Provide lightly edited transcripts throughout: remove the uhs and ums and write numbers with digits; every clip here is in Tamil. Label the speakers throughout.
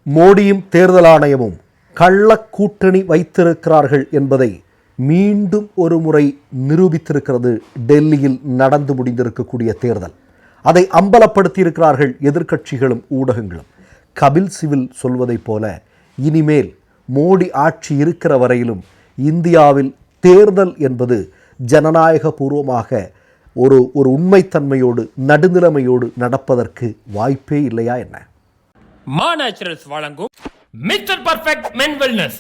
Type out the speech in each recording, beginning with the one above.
Speaker 1: மோடியும் தேர்தல் ஆணையமும் கள்ள கூட்டணி வைத்திருக்கிறார்கள் என்பதை மீண்டும் ஒரு முறை நிரூபித்திருக்கிறது டெல்லியில் நடந்து முடிந்திருக்கக்கூடிய தேர்தல். அதை அம்பலப்படுத்தியிருக்கிறார்கள் எதிர்க்கட்சிகளும் ஊடகங்களும். கபில் சிபில் சொல்வதைப் போல இனிமேல் மோடி ஆட்சி இருக்கிற வரையிலும் இந்தியாவில் தேர்தல் என்பது ஜனநாயக பூர்வமாக ஒரு உண்மைத்தன்மையோடு நடுநிலைமையோடு நடப்பதற்கு வாய்ப்பே இல்லையா என்ன?
Speaker 2: மா நேச்சுரல்ஸ் வழங்கும் மிஸ்டர் பர்ஃபெக்ட் மென் வெல்னஸ்.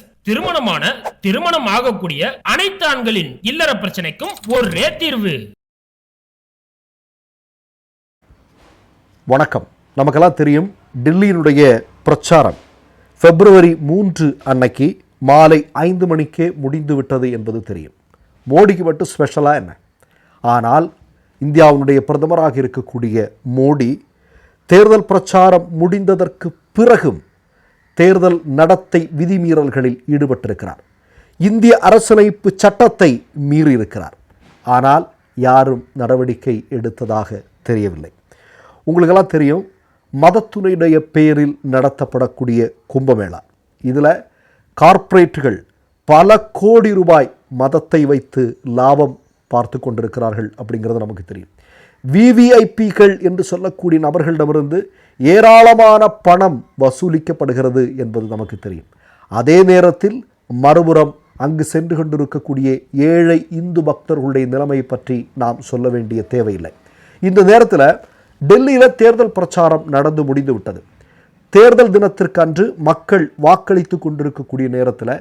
Speaker 2: திருமணம் ஆகக்கூடிய அனைத்து ஆண்களின் இல்லற பிரச்சனைக்கும் ஒரே தீர்வு.
Speaker 1: வணக்கம். நமக்கெல்லாம் தெரியும், டெல்லியினுடைய பிரச்சாரம் February 3 அன்னைக்கு மாலை 5 மணிக்கே முடிந்து விட்டது என்பது தெரியும். மோடிக்கு மட்டும் ஸ்பெஷலாக என்ன? ஆனால் இந்தியாவுடைய பிரதமராக இருக்கக்கூடிய மோடி தேர்தல் பிரச்சாரம் முடிந்ததற்கு பிறகும் தேர்தல் நடத்தை விதிமீறல்களில் ஈடுபட்டிருக்கிறார். இந்திய அரசியலமைப்பு சட்டத்தை மீறியிருக்கிறார். ஆனால் யாரும் நடவடிக்கை எடுத்ததாக தெரியவில்லை. உங்களுக்கெல்லாம் தெரியும், மதத்துடைய பெயரில் நடத்தப்படக்கூடிய கும்பமேளா, இதில் கார்ப்பரேட்டுகள் பல கோடி ரூபாய் மதத்தை வைத்து லாபம் பார்த்து கொண்டிருக்கிறார்கள் அப்படிங்கிறது நமக்கு தெரியும். விவிஐபிகள் என்று சொல்லக்கூடிய நபர்களிடமிருந்து ஏராளமான பணம் வசூலிக்கப்படுகிறது என்பது நமக்கு தெரியும். அதே நேரத்தில் மறுபுறம் அங்கு சென்று கொண்டிருக்கக்கூடிய ஏழை இந்து பக்தர்களுடைய நிலைமை பற்றி நாம் சொல்ல வேண்டிய தேவையில்லை. இந்த நேரத்தில் டெல்லியில் தேர்தல் பிரச்சாரம் நடந்து முடிந்து விட்டது. தேர்தல் தினத்திற்கு அன்று மக்கள் வாக்களித்து கொண்டிருக்கக்கூடிய நேரத்தில்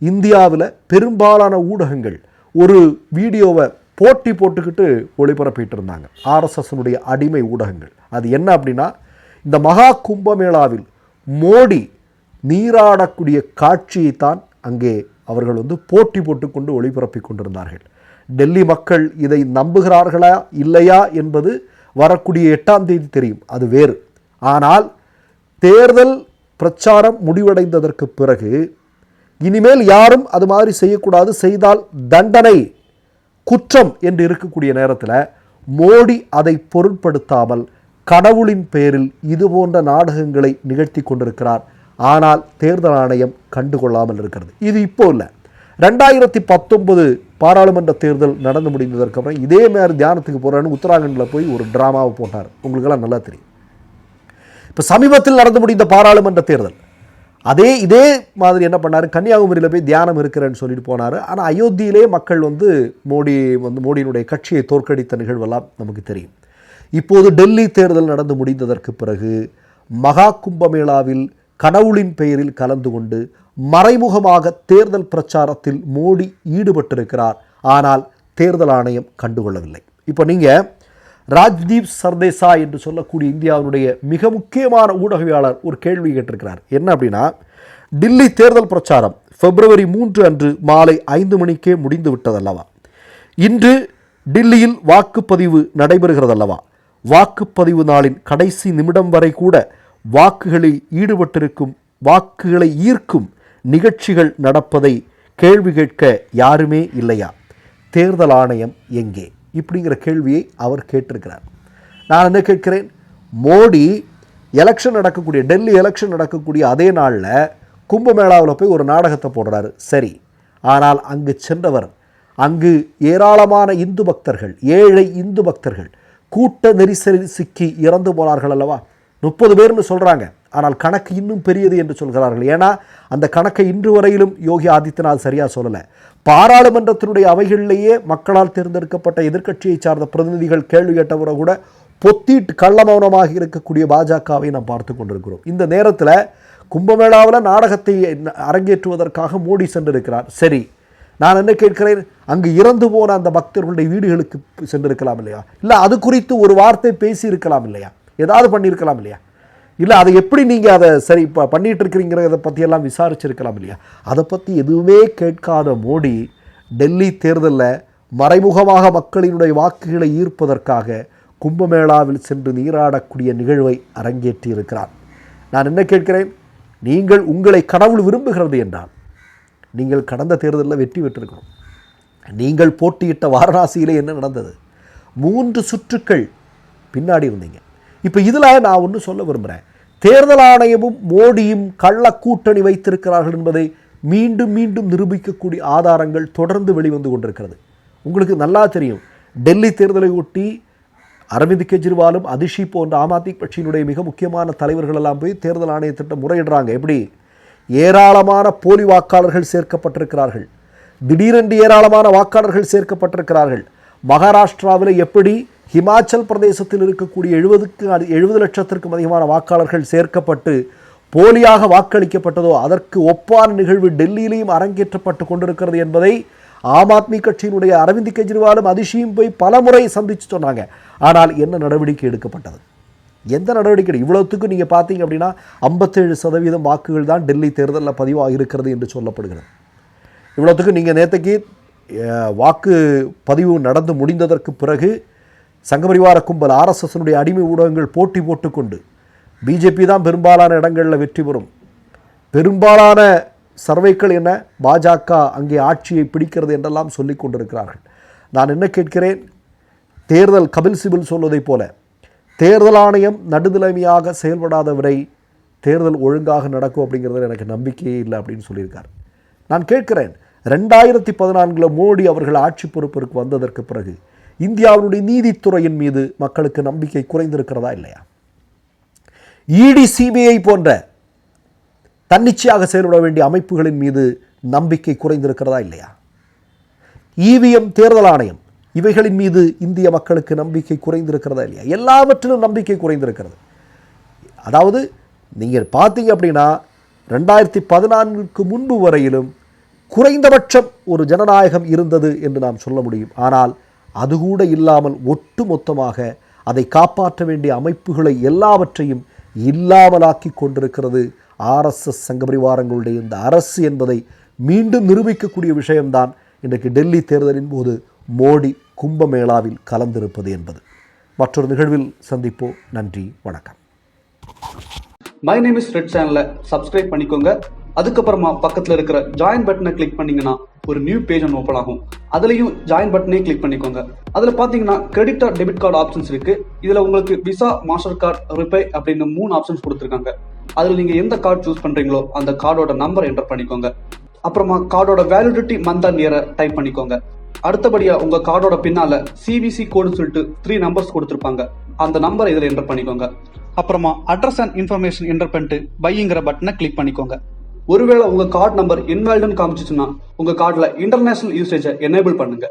Speaker 1: இந்தியாவில் பெரும்பாலான ஊடகங்கள் ஒரு வீடியோவை போட்டி போட்டுக்கிட்டு ஒளிபரப்பிட்டு இருந்தாங்க. ஆர்எஸ்எஸ்னுடைய அடிமை ஊடகங்கள். அது என்ன அப்படின்னா, இந்த மகா கும்பமேளாவில் மோடி நீராடக்கூடிய காட்சியைத்தான் அங்கே அவர்கள் போட்டி போட்டுக்கொண்டு ஒளிபரப்பி கொண்டிருந்தார்கள். டெல்லி மக்கள் இதை நம்புகிறார்களா இல்லையா என்பது வரக்கூடிய 8ஆம் தேதி தெரியும், அது வேறு. ஆனால் தேர்தல் பிரச்சாரம் முடிவடைந்ததற்கு பிறகு இனிமேல் யாரும் அது மாதிரி செய்யக்கூடாது, செய்தால் தண்டனை, குற்றம் என்று இருக்கக்கூடிய நேரத்தில் மோடி அதை பொருட்படுத்தாமல் கடவுளின் பெயரில் இது போன்ற நாடகங்களை நிகழ்த்தி கொண்டிருக்கிறார். ஆனால் தேர்தல் ஆணையம் கண்டுகொள்ளாமல் இருக்கிறது. இது இப்போ இல்லை, 2019 பாராளுமன்ற தேர்தல் நடந்து முடிந்ததற்கு அப்புறம் இதே மாதிரி தியானத்துக்கு போகிறான்னு உத்தராகண்டில் போய் ஒரு ட்ராமாவை போட்டார். உங்களுக்கெல்லாம் நல்லா தெரியும். இப்போ சமீபத்தில் நடந்து முடிந்த பாராளுமன்ற தேர்தல் இதே மாதிரி என்ன பண்ணார், கன்னியாகுமரியில் போய் தியானம் இருக்கிறேன்னு சொல்லிட்டு போனார். ஆனால் அயோத்தியிலே மக்கள் மோடியினுடைய கட்சியை தோற்கடித்த நிகழ்வெல்லாம் நமக்கு தெரியும். இப்போது டெல்லி தேர்தல் நடந்து முடிந்ததற்கு பிறகு மகா கும்பமேளாவில் கடவுளின் பெயரில் கலந்து கொண்டு மறைமுகமாக தேர்தல் பிரச்சாரத்தில் மோடி ஈடுபட்டிருக்கிறார். ஆனால் தேர்தல் ஆணையம் கண்டுகொள்ளவில்லை. இப்போ நீங்கள் ராஜ்தீப் சர்தேசாய் என்று சொல்லக்கூடிய இந்தியாவுடைய மிக முக்கியமான ஊடகவியாளர் ஒரு கேள்வி கேட்டிருக்கிறார். என்ன அப்படின்னா, டில்லி தேர்தல் பிரச்சாரம் February 3 அன்று மாலை 5 மணிக்கே முடிந்து விட்டதல்லவா? இன்று டில்லியில் வாக்குப்பதிவு நடைபெறுகிறதல்லவா? வாக்குப்பதிவு நாளின் கடைசி நிமிடம் வரை கூட வாக்குகளை ஈர்க்கும் நிகழ்ச்சிகள் நடப்பதை கேள்வி கேட்க யாருமே இல்லையா? தேர்தல் ஆணையம் எங்கே? இப்படிங்கிற கேள்வியை அவர் கேட்டிருக்கிறார். நான் என்ன கேட்கிறேன், மோடி எலெக்ஷன் நடக்கக்கூடிய டெல்லி எலெக்ஷன் நடக்கக்கூடிய அதே நாளில் கும்பமேளாவில் போய் ஒரு நாடகத்தை போடுறாரு, சரி. ஆனால் அங்கு சென்றவர், அங்கு ஏராளமான இந்து பக்தர்கள், ஏழை இந்து பக்தர்கள் கூட்ட நெரிசலில் சிக்கி இறந்து போனார்கள் அல்லவா? 30 பேர்னு சொல்கிறாங்க. ஆனால் கணக்கு இன்னும் பெரியது என்று சொல்கிறார்கள். ஏன்னா அந்த கணக்கை இன்று வரையிலும் யோகி ஆதித்யநாத் சரியாக சொல்லலை. பாராளுமன்றத்தினுடைய அவைகளிலேயே மக்களால் தேர்ந்தெடுக்கப்பட்ட எதிர்க்கட்சியை சார்ந்த பிரதிநிதிகள் கேள்வி கேட்டவரை கூட பொத்திட்டு கள்ளமௌனமாக இருக்கக்கூடிய பாஜகவை நாம் பார்த்து கொண்டிருக்கிறோம். இந்த நேரத்தில் கும்பமேளாவில் நாடகத்தை அரங்கேற்றுவதற்காக மோடி சென்றிருக்கிறார், சரி. நான் என்ன கேட்கிறேன், அங்கு இறந்து போன அந்த பக்தர்களுடைய வீடுகளுக்கு சென்றிருக்கலாம் இல்லையா? இல்லை அது குறித்து ஒரு வார்த்தை பேசி இருக்கலாம் இல்லையா? ஏதாவது பண்ணியிருக்கலாம் இல்லையா? இல்லை அதை எப்படி நீங்கள் அதை சரி இப்போ பண்ணிகிட்டு இருக்கிறீங்கிறத பற்றியெல்லாம் விசாரிச்சிருக்கலாம் இல்லையா? அதை பற்றி எதுவுமே கேட்காத மோடி டெல்லி தேர்தலில் மறைமுகமாக மக்களினுடைய வாக்குகளை ஈர்ப்பதற்காக கும்பமேளாவில் சென்று நீராடக்கூடிய நிகழ்வை அரங்கேற்றி இருக்கிறார். நான் என்ன கேட்கிறேன், நீங்கள் உங்களை கடவுள் விரும்புகிறது என்றால் நீங்கள் கடந்த தேர்தலில் வெற்றி பெற்றிருக்கணும். நீங்கள் போட்டியிட்ட வாரணாசியிலே என்ன நடந்தது? 3 சுற்றுக்கள் பின்னாடி இருந்தீங்க. இப்போ இதில் நான் ஒன்று சொல்ல விரும்புகிறேன். தேர்தல் ஆணையமும் மோடியும் கள்ள கூட்டணி வைத்திருக்கிறார்கள் என்பதை மீண்டும் மீண்டும் நிரூபிக்கக்கூடிய ஆதாரங்கள் தொடர்ந்து வெளிவந்து கொண்டிருக்கிறது. உங்களுக்கு நல்லா தெரியும், டெல்லி தேர்தலை ஒட்டி அரவிந்த் கெஜ்ரிவாலும் அதிஷி போன்ற ஆம் ஆத்மி கட்சியினுடைய மிக முக்கியமான தலைவர்கள் எல்லாம் போய் தேர்தல் ஆணையத்திட்ட முறையிடுறாங்க. எப்படி? ஏராளமான போலி வாக்காளர்கள் சேர்க்கப்பட்டிருக்கிறார்கள், திடீரென்று ஏராளமான வாக்காளர்கள் சேர்க்கப்பட்டிருக்கிறார்கள். மகாராஷ்டிராவில் எப்படி ஹிமாச்சல் பிரதேசத்தில் இருக்கக்கூடிய 70 லட்சத்திற்கும் அதிகமான வாக்காளர்கள் சேர்க்கப்பட்டு போலியாக வாக்களிக்கப்பட்டதோ அதற்கு ஒப்பான நிகழ்வு டெல்லியிலையும் அரங்கேற்றப்பட்டு கொண்டிருக்கிறது என்பதை ஆம் ஆத்மி கட்சியினுடைய அரவிந்த் கெஜ்ரிவாலும் அதிஷியும் போய் பல முறை சந்தித்து சொன்னாங்க. ஆனால் என்ன நடவடிக்கை எடுக்கப்பட்டது? எந்த நடவடிக்கை? இவ்வளவுத்துக்கும் நீங்கள் பார்த்தீங்க அப்படின்னா 57% வாக்குகள் தான் டெல்லி தேர்தலில் பதிவாக இருக்கிறது என்று சொல்லப்படுகிறது. இவ்வளவுத்துக்கும் நீங்கள் நேற்றுக்கு வாக்கு பதிவு நடந்து முடிந்ததற்கு பிறகு சங்கபரிவார கும்பல் ஆர்எஸ்எஸ்னுடைய அடிமை ஊடகங்கள் போட்டி போட்டுக்கொண்டு பிஜேபி தான் பெரும்பாலான இடங்களில் வெற்றி பெறும், பெரும்பாலான சர்வேக்கள் என்ன பாஜக அங்கே ஆட்சியை பிடிக்கிறது என்றெல்லாம் சொல்லிக் கொண்டிருக்கிறார்கள். நான் என்ன கேட்கிறேன், தேர்தல் கபில் சிபில் சொல்வதைப் போல தேர்தல் ஆணையம் நடுநிலைமையாக செயல்படாத வரை தேர்தல் ஒழுங்காக நடக்கும் அப்படிங்கிறதுல எனக்கு நம்பிக்கையே இல்லை அப்படின்னு சொல்லியிருக்கார். நான் கேட்கிறேன், 2014 மோடி அவர்கள் ஆட்சி பொறுப்பிற்கு வந்ததற்கு பிறகு இந்தியாவுடைய நீதித்துறையின் மீது மக்களுக்கு நம்பிக்கை குறைந்திருக்கிறதா இல்லையா? இடி சிபிஐ போன்ற தன்னிச்சையாக செயல்பட வேண்டிய அமைப்புகளின் மீது நம்பிக்கை குறைந்திருக்கிறதா இல்லையா? இவிஎம் தேர்தல் ஆணையம் இவைகளின் மீது இந்திய மக்களுக்கு நம்பிக்கை குறைந்திருக்கிறதா இல்லையா? எல்லாவற்றிலும் நம்பிக்கை குறைந்திருக்கிறது. அதாவது நீங்கள் பார்த்தீங்க அப்படின்னா 2014க்கு முன்பு வரையிலும் குறைந்தபட்சம் ஒரு ஜனநாயகம் இருந்தது என்று நாம் சொல்ல முடியும். ஆனால் அது கூட இல்லாமல் ஒட்டு மொத்தமாக அதை காப்பாற்ற வேண்டிய அமைப்புகளை எல்லாவற்றையும் இல்லாமலாக்கி கொண்டிருக்கிறது ஆர்எஸ்எஸ் சங்கபரிவாரங்களுடைய இந்த அரசு என்பதை மீண்டும் நிரூபிக்கக்கூடிய விஷயம்தான் இன்றைக்கு டெல்லி தேர்தலின் போது மோடி கும்பமேளாவில் கலந்திருப்பது என்பது. மற்றொரு நிகழ்வில் சந்திப்போம். நன்றி, வணக்கம்.
Speaker 3: மை நேம் இஸ் ரெட் சேனலை சப்ஸ்கிரைப் பண்ணிக்கோங்க. அதுக்கப்புறமா பக்கத்தில் இருக்கிற ஜாயின் பட்டனை கிளிக் பண்ணீங்கன்னா ஒரு நியூ பேஜ் ஒன்று ஓப்பன் ஆகும். அதுலேயும் ஜாயின் பட்டனே கிளிக் பண்ணிக்கோங்க. அதில் பார்த்தீங்கன்னா credit card, debit card options இருக்கு. இதில் உங்களுக்கு விசா, மாஸ்டர் கார்டு, ரிப்பே அப்படின்னு 3 ஆப்ஷன்ஸ் கொடுத்துருக்காங்க. அதில் நீங்கள் எந்த கார்டு சூஸ் பண்ணுறீங்களோ அந்த கார்டோட நம்பர் என்டர் பண்ணிக்கோங்க. அப்புறமா கார்டோட வேலிடிட்டி மந்த் அண்ட் இயரை டைப் பண்ணிக்கோங்க. அடுத்தபடியாக உங்கள் கார்டோட பின்னால் சிவிசி கோடுன்னு சொல்லிட்டு 3 நம்பர்ஸ் கொடுத்துருப்பாங்க. அந்த நம்பரை இதில் என்டர் பண்ணிக்கோங்க. அப்புறமா அட்ரஸ் அண்ட் இன்ஃபர்மேஷன் என்டர் பண்ணிட்டு பைங்கிற பட்டனை கிளிக் பண்ணிக்கோங்க. ஒருவேளை உங்க கார்டு நம்பர் இன்வாலிட்னு காமிச்சிச்சுன்னா உங்க கார்டுல இன்டர்நேஷனல் யூசேஜை எனேபிள் பண்ணுங்க.